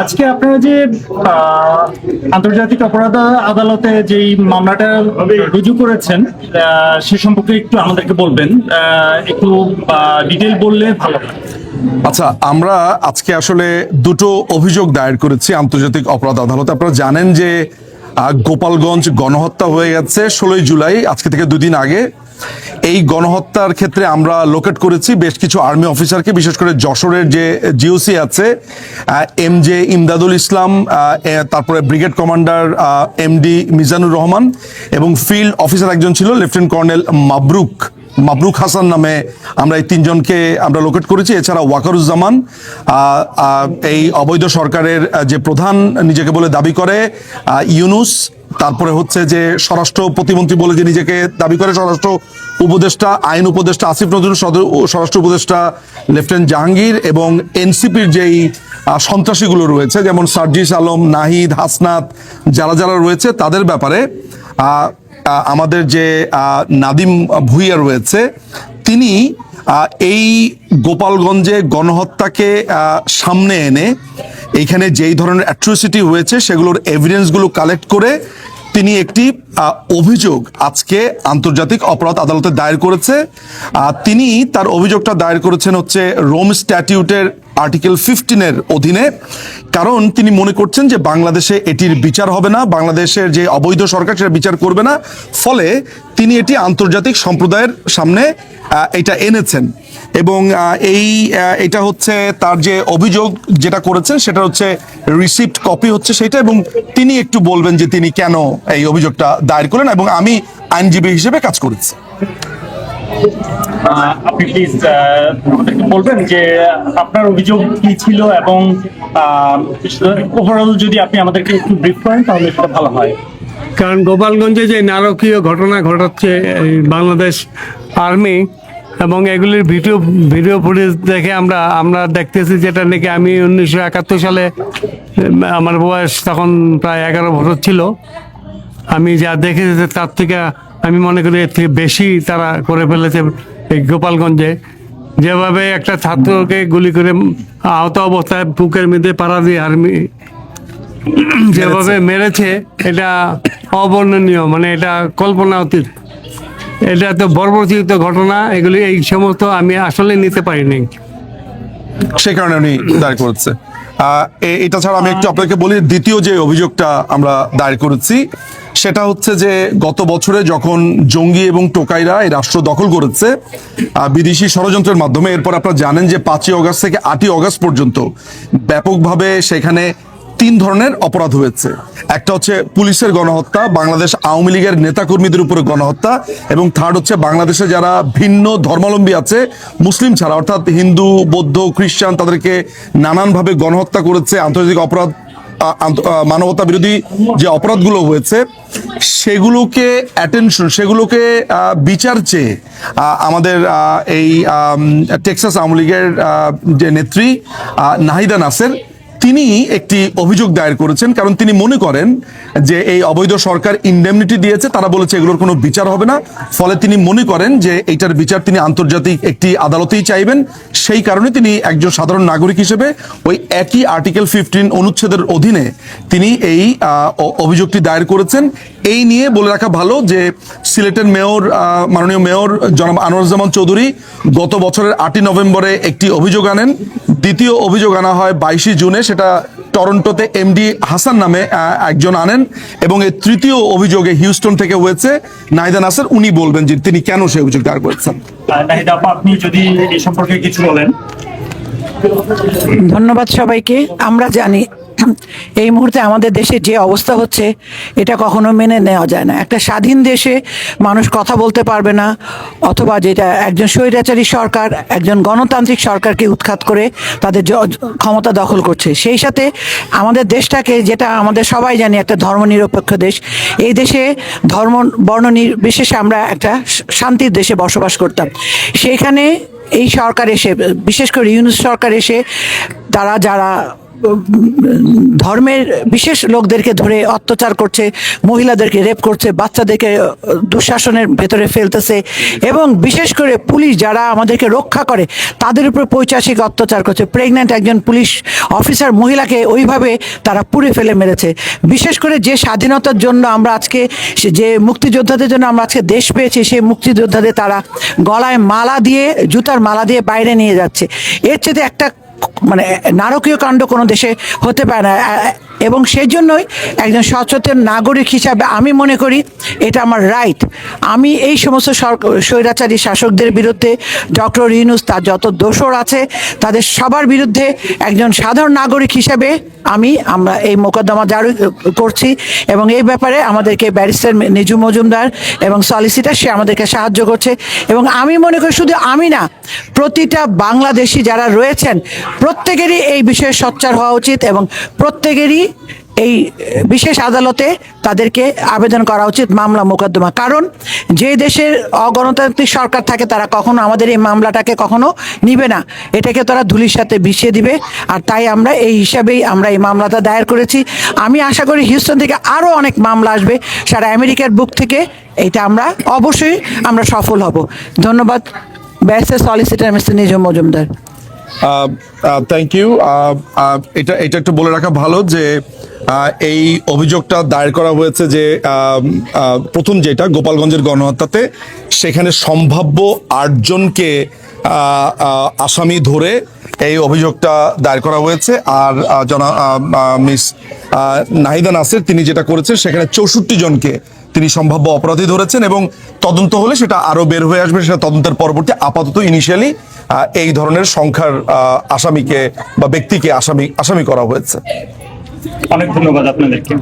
আজকে আপনারা যে আন্তর্জাতিক অপরাধ আদালতে যেই মামলাটা রুজু করেছেন সে সম্পর্কে একটু আমাদেরকে বলবেন, একটু ডিটেল বললে ভালো হয়। আচ্ছা, আমরা আজকে আসলে দুটো অভিযোগ দায়ের করেছি আন্তর্জাতিক অপরাধ আদালতে। আপনারা জানেন যে গোপালগঞ্জ গণহত্যা হয়ে গেছে 16 জুলাই, আজকে থেকে 2 দিন আগে। এই গণহত্যার ক্ষেত্রে আমরা লোকেট করেছি বেশ কিছু আর্মি অফিসারকে, বিশেষ করে যশোরের যে জিওসি আছে MJ ইমদাদুল ইসলাম, তারপরে brigade commander MD Mizanur Rahman, এবং ফিল্ড অফিসার একজন ছিল লেফটেন্যান্ট কর্নেল মাবরুক হাসান নামে। আমরা এই 3 জনকে আমরা লোকেট করেছি। এছাড়া ওয়াকারুজ্জামান, এই অবৈধ সরকারের যে প্রধান নিজেকে বলে দাবি করে, ইউনুস, তারপরে হচ্ছে যে স্বরাষ্ট্র প্রতিমন্ত্রী বলে যে নিজেকে দাবি করে স্বরাষ্ট্র উপদেষ্টা, আইন উপদেষ্টা আসিফ নজরুল, স্বরাষ্ট্র উপদেষ্টা লেফটেন্যান্ট জাহাঙ্গীর, এবং এনসিপির যেই সন্ত্রাসীগুলো রয়েছে যেমন সার্জিস আলম, নাহিদ, হাসনাত, যারা যারা রয়েছে তাদের ব্যাপারে আমাদের যে নাদিম ভুঁইয়া রয়েছে, তিনি এই গোপালগঞ্জে গণহত্যাকে সামনে এনে এইখানে যেই ধরনের অ্যাট্রোসিটি হয়েছে সেগুলোর এভিডেন্সগুলো কালেক্ট করে তিনি একটি অভিযোগ আজকে আন্তর্জাতিক অপরাধ আদালতে দায়ের করেছে। তিনি তার অভিযোগটা দায়ের করেছেন হচ্ছে রোম স্ট্যাটিউটের আর্টিকেল 15-এর অধীনে, কারণ তিনি মনে করছেন যে বাংলাদেশে এটির বিচার হবে না, বাংলাদেশের যে অবৈধ সরকার সেটা বিচার করবে না, ফলে তিনি এটি আন্তর্জাতিক সম্প্রদায়ের সামনে এটা এনেছেন। এবং এটা হচ্ছে তার যে অভিযোগ যেটা করেছেন সেটা হচ্ছে রিসিপ্ট কপি হচ্ছে সেটা, এবং তিনি একটু বলবেন যে তিনি কেন এই অভিযোগটা দায়ের করলেন, এবং আমি আইনজীবী হিসেবে কাজ করেছি। আপনি প্লিজ আমাদেরকে বলবেন যে আপনার অভিযোগ কি ছিল, এবং ওভারঅল যদি আপনি আমাদেরকে একটু ব্রিফ করেন তাহলে সেটা ভালো হয়। কারণ গোপালগঞ্জে যে নারকীয় ঘটনা ঘটাচ্ছে এই বাংলাদেশ আর্মি, এবং এগুলির ভিডিও ফুটেজ দেখে আমরা দেখতেছি, যেটা নাকি আমি 1971 সালে, আমার বয়স তখন প্রায় 11 বছর ছিল, আমি যা দেখেছি তার থেকে আমি মনে করি এর থেকে বেশি তারা করে ফেলেছে। এই গোপালগঞ্জে যেভাবে একটা ছাত্রকে গুলি করে আহত অবস্থায় বুকের মধ্যে পাড়া দিয়ে আর্মি যেভাবে মেরেছে, এটা অবর্ণনীয়, মানে এটা কল্পনা অতীত। এটা তো বর্বরচিত ঘটনা, এগুলি এই সমস্ত আমি আসলে নিতে পারিনি, সে কারণে উনি দায়ের করেছে। এটা ছাড়া আমি একটু আপনাকে বলি, দ্বিতীয় যে অভিযোগটা আমরা দায়ের করেছি সেটা হচ্ছে যে গত বছরে যখন জঙ্গি এবং টোকাইরা এই রাষ্ট্র দখল করেছে বিদেশি ষড়যন্ত্রের মাধ্যমে, এরপর আপনারা জানেন যে 5ই অগস্ট থেকে 8ই অগস্ট পর্যন্ত ব্যাপকভাবে সেখানে 3 ধরনের অপরাধ হয়েছে। একটা হচ্ছে পুলিশের গণহত্যা, বাংলাদেশ আওয়ামী লীগের নেতাকর্মীদের উপরে গণহত্যা, এবং থার্ড হচ্ছে বাংলাদেশে যারা ভিন্ন ধর্মাবলম্বী আছে মুসলিম ছাড়া, অর্থাৎ হিন্দু, বৌদ্ধ, খ্রিস্টান, তাদেরকে নানানভাবে গণহত্যা করেছে। আন্তর্জাতিক অপরাধ, মানবতা বিরোধী যে অপরাধগুলো হয়েছে সেগুলোকে সেগুলোকে বিচার চেয়ে আমাদের এই টেক্সাস আওয়ামী লীগের যে নেত্রী নাহিদা নাসের, তিনি একটি অভিযোগ দায়ের করেছেন, কারণ তিনি মনে করেন যে এই অবৈধ সরকার ইনডেমনিটি দিয়েছে, তারা বলেছে এগুলোর কোনো বিচার হবে না, ফলে তিনি মনে করেন যে এইটার বিচার তিনি আন্তর্জাতিক একটি আদালতেই চাইবেন। সেই কারণে তিনি একজন সাধারণ নাগরিক হিসেবে ওই একই আর্টিকেল 15 অনুচ্ছেদের অধীনে তিনি এই অভিযোগটি দায়ের করেছেন। এই নিয়ে বলে রাখা ভালো যে সিলেটের মেয়র, মাননীয় মেয়র জনাব আনোয়ারুজ্জামান চৌধুরী গত বছরের 8ই নভেম্বরে একটি অভিযোগ আনেন। দ্বিতীয় অভিযোগ আনা হয় 22 জুনে, সেটা টরন্টোতে MD হাসান নামে একজন আনেন, এবং এই তৃতীয় অভিযোগে হিউস্টন থেকে হয়েছে নাহিদা নাসের। উনি বলবেন যে তিনি কেন সেই অভিযোগ দায়ের করেছেন। নাহিদা আপা, আপনি যদি এই সম্পর্কে কিছু বলেন। ধন্যবাদ সবাইকে। আমরা জানি এই মুহূর্তে আমাদের দেশে যে অবস্থা হচ্ছে এটা কখনো মেনে নেওয়া যায় না। একটা স্বাধীন দেশে মানুষ কথা বলতে পারবে না, অথবা যেটা একজন স্বৈরাচারী সরকার একজন গণতান্ত্রিক সরকারকে উৎখাত করে তাদের ক্ষমতা দখল করছে। সেই সাথে আমাদের দেশটাকে, যেটা আমাদের সবাই জানি একটা ধর্মনিরপেক্ষ দেশ, এই দেশে ধর্ম বর্ণ নির্বিশেষে আমরা একটা শান্তির দেশে বসবাস করতাম। সেইখানে এই সরকার এসে, বিশেষ করে ইউনূস সরকার এসে, তারা যারা ধর্মের বিশেষ লোকদেরকে ধরে অত্যাচার করছে, মহিলাদেরকে রেপ করছে, বাচ্চাদেরকে দুঃশাসনের ভেতরে ফেলতেছে, এবং বিশেষ করে পুলিশ যারা আমাদেরকে রক্ষা করে তাদের উপর পৈশাচিক অত্যাচার করছে। প্রেগন্যান্ট একজন পুলিশ অফিসার মহিলাকে ওইভাবে তারা পুড়ে ফেলে মেরেছে। বিশেষ করে যে স্বাধীনতার জন্য আমরা আজকে, যে মুক্তিযোদ্ধাদের জন্য আমরা আজকে দেশ পেয়েছি, সেই মুক্তিযোদ্ধাদের তারা গলায় মালা দিয়ে, জুতার মালা দিয়ে বাইরে নিয়ে যাচ্ছে। এর চেয়ে একটা মানে নারকীয় কাণ্ড কোনো দেশে হতে পারে না। এবং সেই জন্যই একজন সচেতন নাগরিক হিসাবে আমি মনে করি এটা আমার রাইট। আমি এই সমস্ত স্বৈরাচারী শাসকদের বিরুদ্ধে, ডক্টর ইউনূস তার যত দোসর আছে তাদের সবার বিরুদ্ধে একজন সাধারণ নাগরিক হিসাবে আমরা এই মোকদ্দমা জারি করছি। এবং এই ব্যাপারে আমাদেরকে ব্যারিস্টার নিজু মজুমদার এবং সলিসিটার সে আমাদেরকে সাহায্য করছে। এবং আমি মনে করি শুধু আমি না, প্রতিটা বাংলাদেশি যারা রয়েছেন প্রত্যেকেরই এই বিষয়ে সোচ্চার হওয়া উচিত এবং প্রত্যেকেরই এই বিশেষ আদালতে তাদেরকে আবেদন করা উচিত মামলা মোকদ্দমা। কারণ যে দেশের অগণতান্ত্রিক সরকার থাকে তারা কখনো আমাদের এই মামলাটাকে কখনো নিবে না, এটাকে তারা ধুলির সাথে মিশিয়ে দিবে। আর তাই আমরা এই হিসাবেই আমরা এই মামলাটা দায়ের করেছি। আমি আশা করি হিউস্টন থেকে আরও অনেক মামলা আসবে সারা আমেরিকার বুক থেকে। এইটা অবশ্যই আমরা সফল হব। ধন্যবাদ barrister solicitor mister Niju Majumdar. Thank you. এটা একটু বলে রাখা ভালো যে এই অভিযোগটা দায়ের করা হয়েছে যে প্রথম যেটা গোপালগঞ্জের গণহত্যাতে, সেখানে সম্ভাব্য 8 জনকে আসামি ধরে এই অভিযোগটা দায়ের করা হয়েছে। আর মিস নাহিদা নাসির তিনি যেটা করেছেন সেখানে 64 জনকে তিনি সম্ভাব্য অপরাধী ধরেছেন, এবং তদন্ত হলে সেটা আরো বের হয়ে আসবে, সেটা তদন্তের পরবর্তী। আপাতত ইনিশিয়ালি এই ধরনের সংখ্যার আসামিকে বা ব্যক্তিকে আসামি করা হয়েছে। অনেক ধন্যবাদ আপনাদেরকে।